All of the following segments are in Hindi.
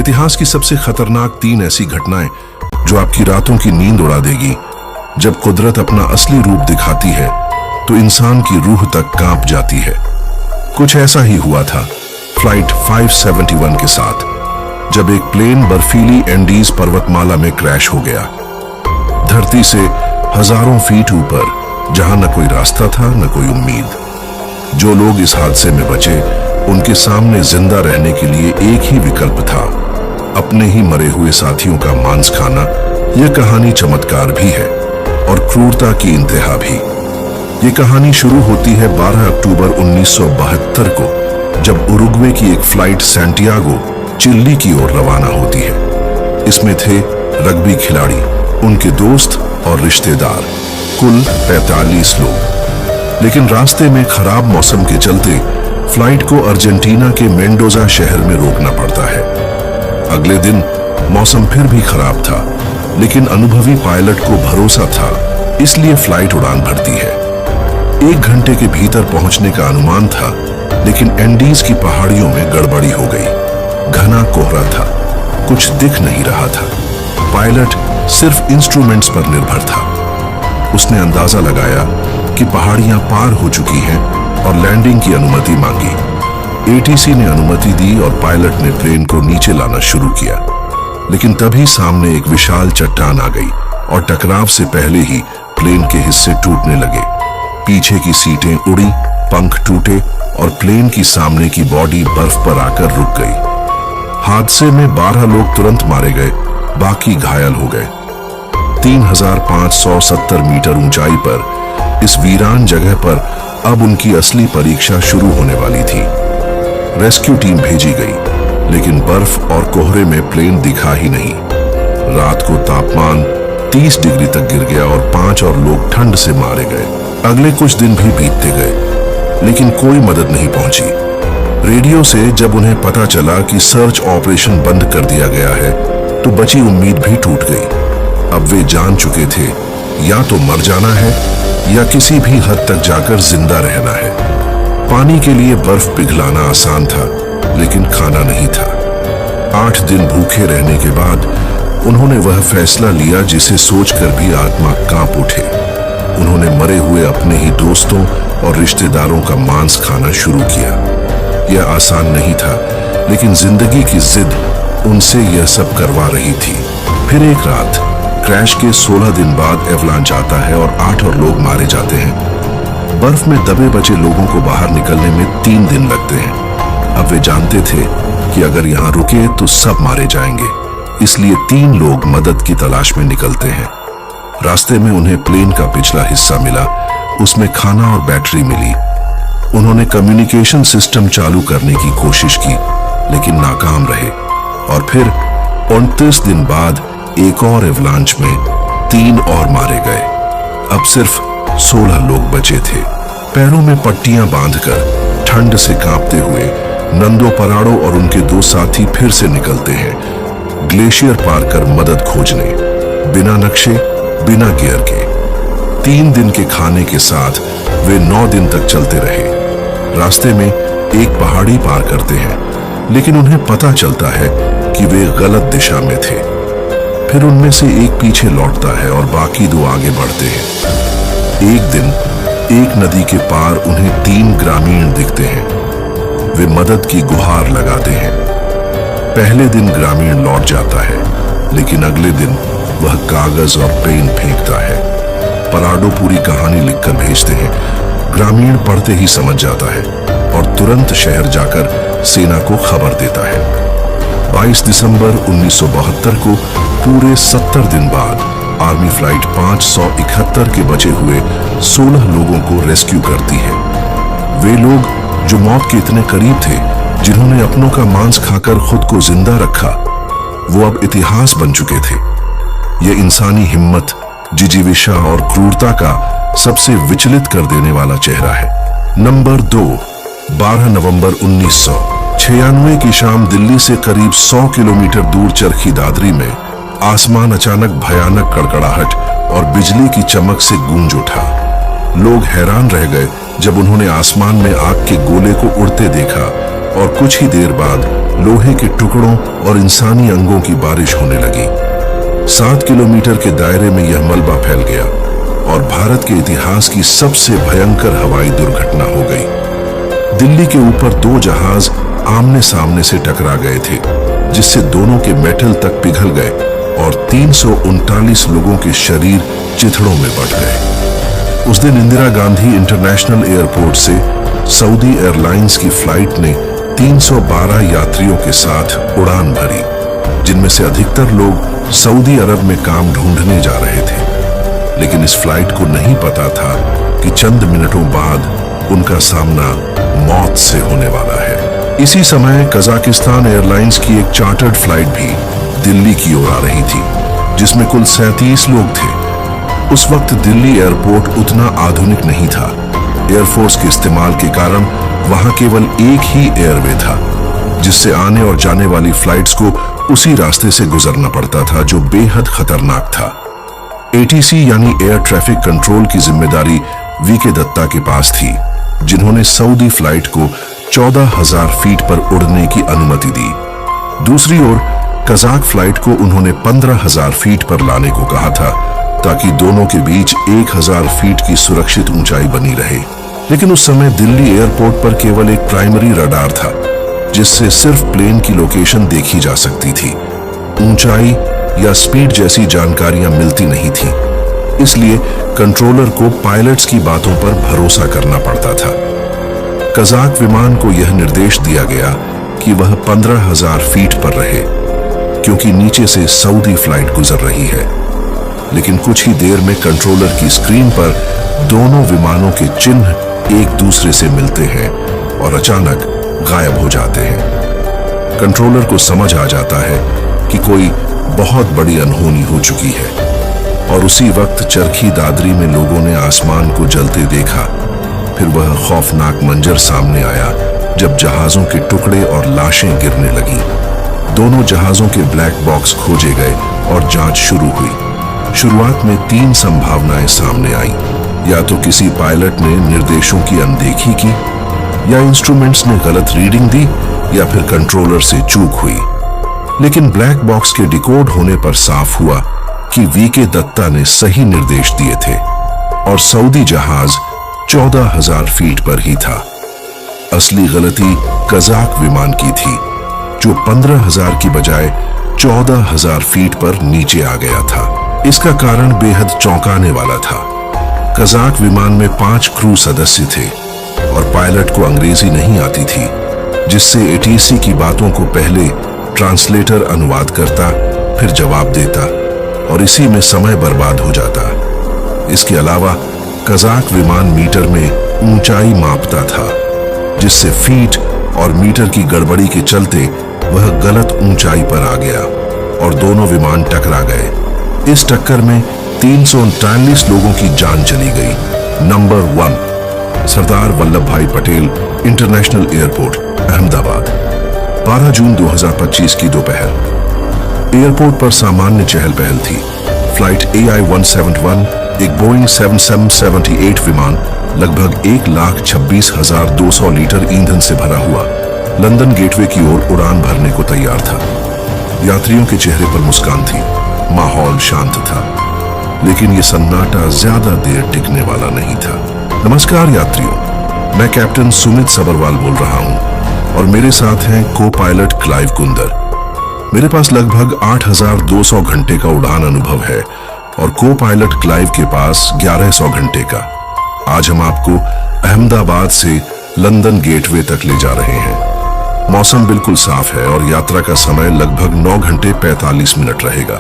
इतिहास की सबसे खतरनाक 3 ऐसी घटनाएं जो आपकी रातों की नींद उड़ा देगी। जब कुदरत अपना असली रूप दिखाती है तो इंसान की रूह तक कांप जाती है। कुछ ऐसा ही हुआ था फ्लाइट 571 के साथ, जब एक प्लेन बर्फीली एंडीज पर्वतमाला में क्रैश हो गया। धरती से हजारों फीट ऊपर, जहां न कोई रास्ता था न कोई उम्मीद। जो लोग इस हादसे में बचे, उनके सामने जिंदा रहने के लिए एक ही विकल्प था, अपने ही मरे हुए साथियों का मांस खाना। यह कहानी चमत्कार भी है और क्रूरता की इंतहा भी। ये कहानी शुरू होती है 12 अक्टूबर 1972 को, जब उरुग्वे की एक फ्लाइट सैंटियागो, चिली की ओर रवाना होती है। इसमें थे रग्बी खिलाड़ी, उनके दोस्त और रिश्तेदार, कुल 45 लोग। लेकिन रास्ते में खराब मौसम के चलते फ्लाइट को अर्जेंटीना के मेंडोजा शहर में रोकना पड़ता है। अगले दिन मौसम फिर भी खराब था, लेकिन अनुभवी पायलट को भरोसा था, इसलिए फ्लाइट उड़ान भरती है। 1 घंटे के भीतर पहुंचने का अनुमान था, लेकिन एंडीज की पहाड़ियों में गड़बड़ी हो गई। घना कोहरा था, कुछ दिख नहीं रहा था। पायलट सिर्फ इंस्ट्रूमेंट्स पर निर्भर था। उसने अंदाजा लगाया कि पहाड़ियां पार हो चुकी हैं और लैंडिंग की अनुमति मांगी। एटीसी ने अनुमति दी और पायलट ने प्लेन को नीचे लाना शुरू किया। लेकिन तभी सामने एक विशाल चट्टान आ गई और टकराव से पहले ही प्लेन के हिस्से टूटने लगे। पीछे की सीटें उड़ी, पंख टूटे और प्लेन की सामने की बॉडी बर्फ पर आकर रुक गई। हादसे में 12 लोग तुरंत मारे गए, बाकी घायल हो गए। 3570 मीटर ऊंचाई पर इस वीरान जगह पर अब उनकी असली परीक्षा शुरू होने वाली थी। रेस्क्यू टीम भेजी गई, लेकिन बर्फ और कोहरे में प्लेन दिखा ही नहीं। रात को तापमान 30 डिग्री तक गिर गया और 5 और लोग ठंड से मारे गए। अगले कुछ दिन भी बीतते गए, लेकिन कोई मदद नहीं पहुंची। रेडियो से जब उन्हें पता चला कि सर्च ऑपरेशन बंद कर दिया गया है, तो बची उम्मीद भी टूट गई। अब वे जान चुके थे, या तो मर जाना है या किसी भी हद तक जाकर जिंदा रहना है। पानी के लिए बर्फ पिघलाना आसान था, लेकिन खाना नहीं था। 8 दिन भूखे रहने के बाद उन्होंने वह फैसला लिया जिसे सोचकर भी आत्मा कांप उठे। उन्होंने मरे हुए अपने ही दोस्तों और रिश्तेदारों का मांस खाना शुरू किया। यह आसान नहीं था, लेकिन जिंदगी की जिद उनसे यह सब करवा रही थी। फिर एक रात क्रैश के 16 दिन बाद एवलांच आता है और 8 और लोग मारे जाते हैं। बर्फ में दबे बचे लोगों को बाहर निकलने में 3 दिन लगते हैं। अब वे जानते थे कि अगर यहाँ रुके तो सब मारे जाएंगे, इसलिए 3 लोग मदद की तलाश में निकलते हैं। रास्ते में उन्हें प्लेन का पिछला हिस्सा मिला, उसमें खाना और बैटरी मिली। उन्होंने कम्युनिकेशन सिस्टम चालू करने की कोशिश की, लेकिन नाकाम रहे। और फिर 29 दिन बाद एक और एवलांच में 3 और मारे गए। अब सिर्फ 16 लोग बचे थे। पैरों में पट्टियां बांधकर ठंड से कांपते हुए नंदो पराडो और उनके 2 साथी फिर से निकलते हैं, ग्लेशियर पार कर मदद खोजने, बिना नक्शे, बिना गियर के। 3 दिन के खाने के साथ वे 9 दिन तक चलते रहे। रास्ते में एक पहाड़ी पार करते हैं, लेकिन उन्हें पता चलता है कि वे गलत दिशा में थे। फिर उनमें से एक पीछे लौटता है और बाकी 2 आगे बढ़ते हैं। एक दिन एक नदी के पार उन्हें 3 ग्रामीण दिखते हैं। वे मदद की गुहार लगाते हैं। पहले दिन ग्रामीण लौट जाता है, लेकिन अगले दिन वह कागज और पेन फेंकता है। पराडो पूरी कहानी लिखकर भेजते हैं। ग्रामीण पढ़ते ही समझ जाता है और तुरंत शहर जाकर सेना को खबर देता है। 22 दिसंबर 1972 को पूरे 70 दिन बाद आर्मी फ्लाइट 571 के बचे हुए 16 लोगों को रेस्क्यू करती है। वे लोग जो मौत के इतने करीब थे, जिन्होंने अपनों का मांस खाकर खुद को जिंदा रखा, वो अब इतिहास बन चुके थे। यह इंसानी हिम्मत, जिजीविषा और क्रूरता का सबसे विचलित कर देने वाला चेहरा है। नंबर 2, 12 नवंबर 1996 की शाम दिल्ली से करीब 100 किलोमीटर दूर चरखी दादरी में आसमान अचानक भयानक कड़कड़ाहट और बिजली की चमक से गूंज उठा। लोग हैरान रह गए जब उन्होंने आसमान में आग के गोले को उड़ते देखा और कुछ ही देर बाद लोहे के टुकड़ों और इंसानी अंगों की बारिश होने लगी। 7 किलोमीटर के दायरे में यह मलबा फैल गया और भारत के इतिहास की सबसे भयंकर हवाई दुर्घटना हो गई। दिल्ली के ऊपर 2 जहाज आमने सामने से टकरा गए थे, जिससे दोनों के मेटल तक पिघल गए और 339 लोगों के शरीर चिथड़ों में बट गए। उस दिन इंदिरा गांधी इंटरनेशनल एयरपोर्ट से सऊदी एयरलाइंस की फ्लाइट ने 312 यात्रियों के साथ उड़ान भरी, जिनमें से अधिकतर लोग सऊदी अरब में काम ढूंढने जा रहे थे। लेकिन इस फ्लाइट को नहीं पता था कि चंद मिनटों बाद उनका सामना मौत से होने वाला है। इसी समय कजाकिस्तान एयरलाइंस की एक चार्टर्ड फ्लाइट भी दिल्ली की ओर आ रही थी, जिसमें कुल 37 लोग थे। उस वक्त दिल्ली एयरपोर्ट उतना आधुनिक नहीं था। एयरफोर्स के इस्तेमाल के कारण वहां केवल एक ही एयरवे था, जिससे आने और जाने वाली फ्लाइट्स को उसी रास्ते से गुजरना पड़ता था, जो बेहद खतरनाक था। ATC यानी एयर ट्रैफिक कंट्रोल की जिम्मेदारी VK दत्ता के पास थी, जिन्होंने सऊदी फ्लाइट को 14,000 फीट पर उड़ने की अनुमति दी। दूसरी ओर कजाक फ्लाइट को उन्होंने 15,000 फीट पर लाने को कहा था, ताकि दोनों के बीच 1,000 फीट की सुरक्षित ऊंचाई बनी रहे। लेकिन उस समय दिल्ली एयरपोर्ट पर केवल एक प्राइमरी रडार था, जिससे सिर्फ प्लेन की लोकेशन देखी जा सकती थी। ऊंचाई या स्पीड जैसी जानकारियां मिलती नहीं थी, इसलिए कंट्रोलर को पायलट्स की बातों पर भरोसा करना पड़ता था। कजाक विमान को यह निर्देश दिया गया कि वह 15,000 फीट पर रहे, क्योंकि नीचे से सऊदी फ्लाइट गुजर रही है। लेकिन कुछ ही देर में कंट्रोलर की स्क्रीन पर दोनों विमानों के चिन्ह एक दूसरे से मिलते हैं और अचानक गायब हो जाते हैं। कंट्रोलर को समझ आ जाता है कि कोई बहुत बड़ी अनहोनी हो चुकी है, और उसी वक्त चरखी दादरी में लोगों ने आसमान को जलते देखा। फिर वह खौफनाक मंजर सामने आया जब जहाजों के टुकड़े और लाशें गिरने लगी। दोनों जहाजों के ब्लैक बॉक्स खोजे गए और जांच शुरू हुई। शुरुआत में 3 संभावनाएं सामने आई। या तो किसी पायलट ने निर्देशों की अनदेखी की, या इंस्ट्रूमेंट्स ने गलत रीडिंग दी, या फिर कंट्रोलर से चूक हुई। लेकिन ब्लैक बॉक्स के डिकोड होने पर साफ हुआ कि VK दत्ता ने सही निर्देश दिए थे और सऊदी जहाज 14,000 फीट पर ही था। असली गलती कजाक विमान की थी, जो 15,000 की बजाय 14,000 फीट पर नीचे आ गया था। इसका कारण बेहद चौंकाने वाला था। कजाक विमान में 5 क्रू सदस्य थे और पायलट को अंग्रेजी नहीं आती थी, जिससे ATC की बातों को पहले ट्रांसलेटर अनुवाद करता, फिर जवाब देता, और इसी में समय बर्बाद हो जाता। इसके अलावा कजाक विमान मीटर में ऊंचाई मापता था, जिससे फीट और मीटर की गड़बड़ी के चलते वह गलत ऊंचाई पर आ गया और दोनों विमान टकरा गए। इस टक्कर में 339 लोगों की जान चली गई। नंबर 1 सरदार वल्लभ भाई पटेल इंटरनेशनल एयरपोर्ट, अहमदाबाद, 12 जून 2025 की दोपहर। एयरपोर्ट पर सामान्य चहल पहल थी। फ्लाइट AI-171 एक बोइंग 7778 विमान लगभग 1,26,200 लीटर ईंधन से भरा हुआ लंदन गेटवे की ओर उड़ान भरने को तैयार था। यात्रियों के चेहरे पर मुस्कान थी, माहौल शांत था, लेकिन यह सन्नाटा ज्यादा देर टिकने वाला नहीं था। नमस्कार यात्रियों, मैं कैप्टन सुमित सबरवाल बोल रहा हूं और मेरे साथ हैं को पायलट क्लाइव कुंदर। मेरे पास लगभग 8,200 घंटे का उड़ान अनुभव है और को पायलट क्लाइव के पास 1,100 घंटे का। आज हम आपको अहमदाबाद से लंदन गेटवे तक ले जा रहे हैं। मौसम बिल्कुल साफ है और यात्रा का समय लगभग 9 घंटे 45 मिनट रहेगा।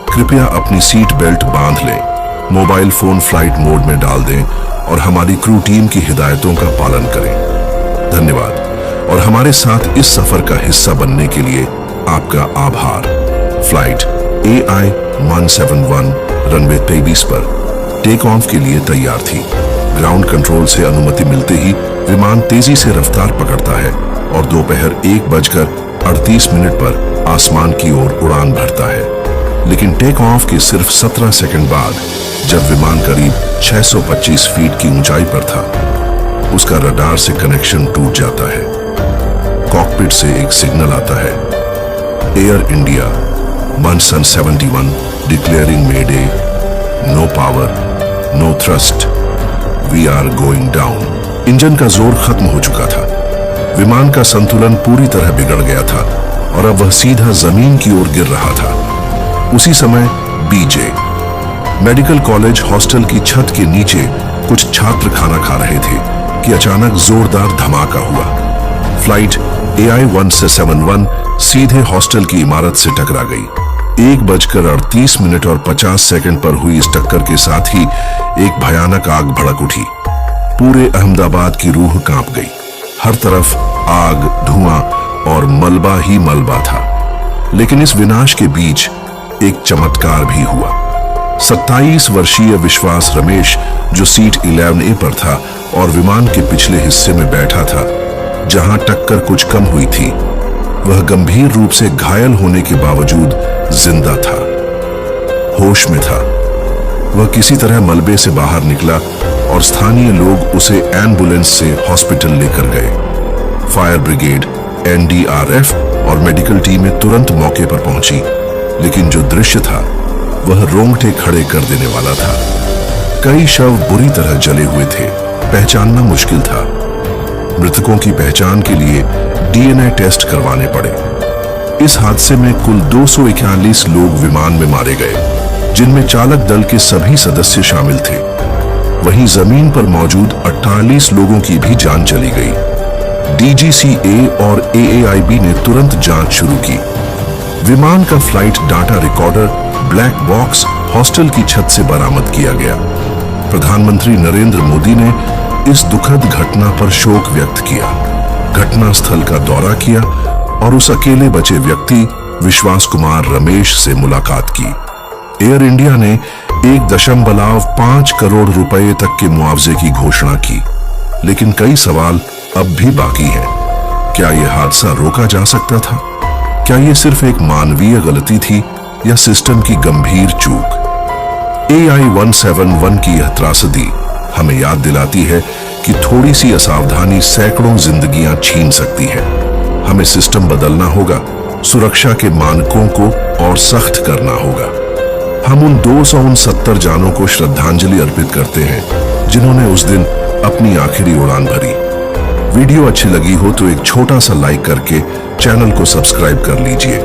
कृपया अपनी सीट बेल्ट बांध लें, मोबाइल फोन फ्लाइट मोड में डाल दें और हमारी क्रू टीम की हिदायतों का पालन करें। धन्यवाद और हमारे साथ इस सफर का हिस्सा बनने के लिए आपका आभार। फ्लाइट AI-171 रनवे 23 पर टेक ऑफ के लिए तैयार थी। ग्राउंड कंट्रोल से अनुमति मिलते ही विमान तेजी से रफ्तार पकड़ता है और दोपहर 1:38 पर आसमान की ओर उड़ान भरता है। लेकिन टेक ऑफ के सिर्फ 17 सेकंड बाद, जब विमान करीब 625 फीट की ऊंचाई पर था, उसका रडार से कनेक्शन टूट जाता है। कॉकपिट से एक सिग्नल आता है। Air India Munson 71 declaring Mayday, no power, no thrust, we are going down। Engine का जोर खत्म हो चुका था, विमान का संतुलन पूरी तरह बिगड़ गया था और अब वह सीधा जमीन की ओर गिर रहा था। उसी समय बीजे मेडिकल कॉलेज हॉस्टल की छत के नीचे कुछ छात्र खाना खा रहे थे कि अचानक जोरदार धमाका हुआ। फ्लाइट AI 171 सीधे हॉस्टल की इमारत से टकरा गई। 1:38 और 50 सेकंड पर हुई इस टक्कर के साथ ही एक भयानक आग भड़क उठी। पूरे अहमदाबाद की रूह कांप गई। हर तरफ आग, धुआं और मलबा ही मलबा था। लेकिन इस विनाश के बीच एक चमत्कार भी हुआ। 27 वर्षीय विश्वास रमेश, जो सीट 11A पर था और विमान के पिछले हिस्से में बैठा था जहां टक्कर कुछ कम हुई थी, वह गंभीर रूप से घायल होने के बावजूद जिंदा था, होश में था। वह किसी तरह मलबे से बाहर निकला और स्थानीय लोग उसे एम्बुलेंस से हॉस्पिटल लेकर गए। फायर ब्रिगेड, NDRF और मेडिकल टीमें तुरंत मौके पर पहुंची, लेकिन जो दृश्य था वह रोंगटे खड़े कर देने वाला था। कई शव बुरी तरह जले हुए थे, पहचानना मुश्किल था। मृतकों की पहचान के लिए DNA टेस्ट करवाने पड़े। इस हादसे में कुल 241 लोग विमान में मारे गए, जिनमें चालक दल के सभी सदस्य शामिल थे। वहीं जमीन पर मौजूद 48 लोगों की भी जान चली गई। DGCA और AAIB ने तुरंत जांच शुरू की। विमान का flight data recorder black box hostel की छत से बरामद किया गया। प्रधानमंत्री नरेंद्र मोदी ने इस दुखद घटना पर शोक व्यक्त किया, घटना स्थल का दौरा किया और उस अकेले बचे व्यक्ति विश्वास कुमार रमेश से मुलाकात की। एयर इंडिया ने 1.5 करोड़ रुपए तक के मुआवजे की घोषणा की, लेकिन कई सवाल अब भी बाकी हैं। क्या यह हादसा रोका जा सकता था? क्या यह सिर्फ एक मानवीय गलती थी या सिस्टम की गंभीर चूक? AI 171 की यह त्रासदी हमें याद दिलाती है कि थोड़ी सी असावधानी सैकड़ों जिंदगियां छीन सकती है। हमें सिस्टम बदलना होगा, सुरक्षा के मानकों को और सख्त करना होगा। हम उन 269 जानों को श्रद्धांजलि अर्पित करते हैं जिन्होंने उस दिन अपनी आखिरी उड़ान भरी। वीडियो अच्छी लगी हो तो एक छोटा सा लाइक करके चैनल को सब्सक्राइब कर लीजिए।